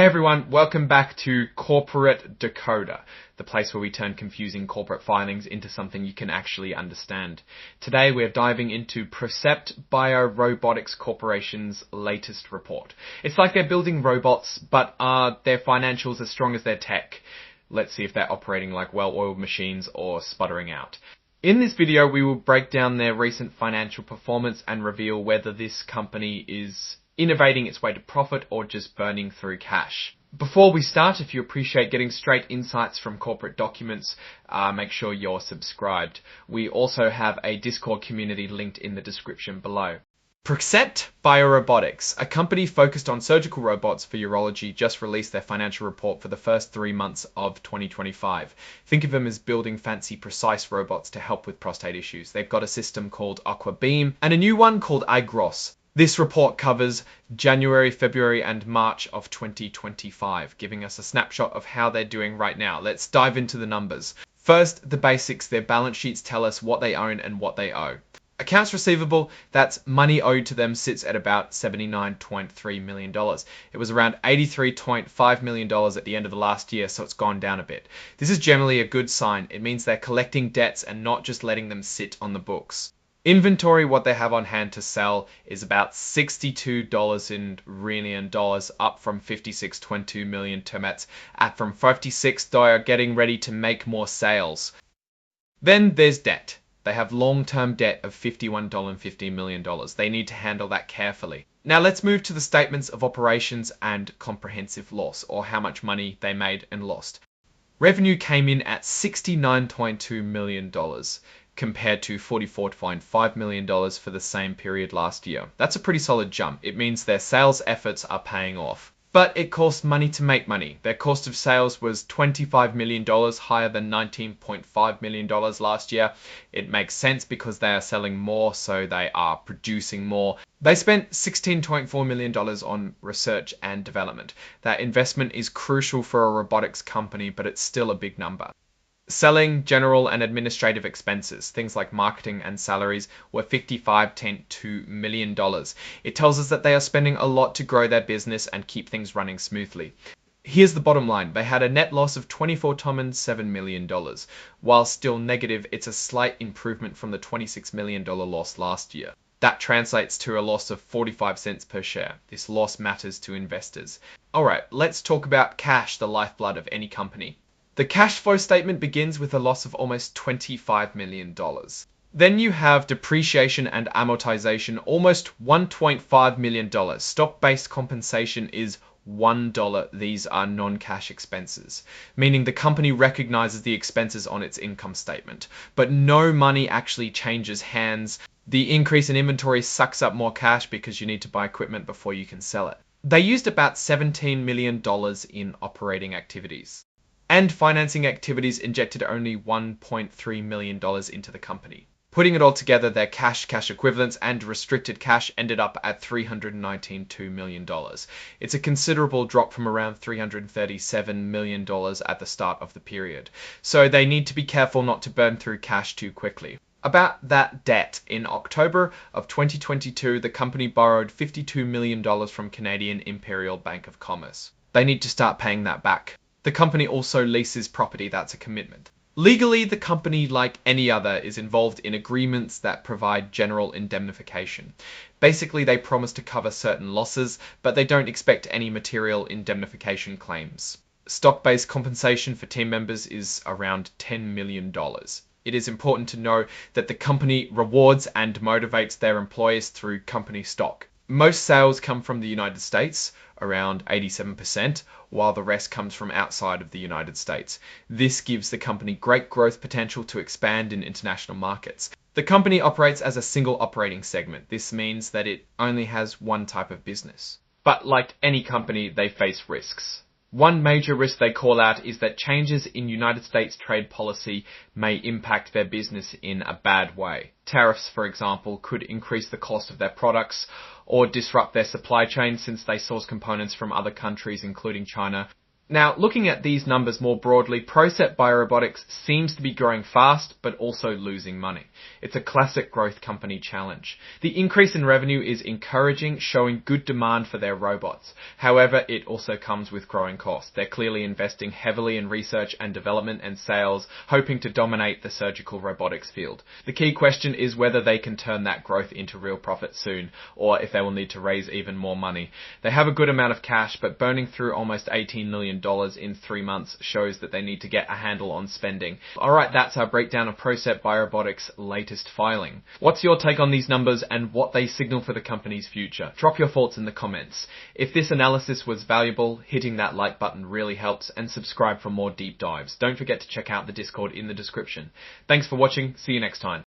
Hey everyone, welcome back to Corporate Decoder, the place where we turn confusing corporate filings into something you can actually understand. Today we're diving into PROCEPT BioRobotics Corporation's latest report. It's like they're building robots, but are their financials as strong as their tech? Let's see if they're operating like well-oiled machines or sputtering out. In this video, we will break down their recent financial performance and reveal whether this company is innovating its way to profit or just burning through cash. Before we start, if you appreciate getting straight insights from corporate documents, make sure you're subscribed. We also have a Discord community linked in the description below. PROCEPT BioRobotics, a company focused on surgical robots for urology, just released their financial report for the first 3 months of 2025. Think of them as building fancy, precise robots to help with prostate issues. They've got a system called Aqua Beam and a new one called iGross. This report covers January, February, and March of 2025, giving us a snapshot of how they're doing right now. Let's dive into the numbers. First, the basics. Their balance sheets tell us what they own and what they owe. Accounts receivable, that's money owed to them, sits at about $79.3 million. It was around $83.5 million at the end of the last year, so it's gone down a bit. This is generally a good sign. It means they're collecting debts and not just letting them sit on the books. Inventory, what they have on hand to sell, is about $62 in Iranian dollars, up from 56.2 million termets, at from $56, getting ready to make more sales. Then there's debt. They have long-term debt of $51.50 million. They need to handle that carefully. Now let's move to the statements of operations and comprehensive loss, or how much money they made and lost. Revenue came in at $69.2 million. Compared to $44.5 million for the same period last year. That's a pretty solid jump. It means their sales efforts are paying off. But it costs money to make money. Their cost of sales was $25 million, higher than $19.5 million last year. It makes sense because they are selling more, so they are producing more. They spent $16.4 million on research and development. That investment is crucial for a robotics company, but it's still a big number. Selling, general and administrative expenses, things like marketing and salaries, were $55.2 million. It tells us that they are spending a lot to grow their business and keep things running smoothly. Here's the bottom line. They had a net loss of $24.7 million. While still negative, it's a slight improvement from the $26 million loss last year. That translates to a loss of 45 cents per share. This loss matters to investors. Alright, let's talk about cash, the lifeblood of any company. The cash flow statement begins with a loss of almost $25 million. Then you have depreciation and amortization, almost $1.5 million. Stock-based compensation is $1. These are non-cash expenses, meaning the company recognizes the expenses on its income statement, but no money actually changes hands. The increase in inventory sucks up more cash because you need to buy equipment before you can sell it. They used about $17 million in operating activities. And financing activities injected only $1.3 million into the company. Putting it all together, their cash equivalents, and restricted cash ended up at $319.2 million. It's a considerable drop from around $337 million at the start of the period. So they need to be careful not to burn through cash too quickly. About that debt, in October of 2022, the company borrowed $52 million from Canadian Imperial Bank of Commerce. They need to start paying that back. The company also leases property. That's a commitment. Legally, the company, like any other, is involved in agreements that provide general indemnification. Basically, they promise to cover certain losses, but they don't expect any material indemnification claims. Stock-based compensation for team members is around $10 million. It is important to know that the company rewards and motivates their employees through company stock. Most sales come from the United States, around 87%, while the rest comes from outside of the United States. This gives the company great growth potential to expand in international markets. The company operates as a single operating segment. This means that it only has one type of business. But like any company, they face risks. One major risk they call out is that changes in United States trade policy may impact their business in a bad way. Tariffs, for example, could increase the cost of their products or disrupt their supply chain since they source components from other countries, including China. Now, looking at these numbers more broadly, PROCEPT BioRobotics seems to be growing fast, but also losing money. It's a classic growth company challenge. The increase in revenue is encouraging, showing good demand for their robots. However, it also comes with growing costs. They're clearly investing heavily in research and development and sales, hoping to dominate the surgical robotics field. The key question is whether they can turn that growth into real profit soon, or if they will need to raise even more money. They have a good amount of cash, but burning through almost $18 million in 3 months shows that they need to get a handle on spending. Alright, that's our breakdown of PROCEPT BioRobotics' latest filing. What's your take on these numbers and what they signal for the company's future? Drop your thoughts in the comments. If this analysis was valuable, hitting that like button really helps, and subscribe for more deep dives. Don't forget to check out the Discord in the description. Thanks for watching, see you next time.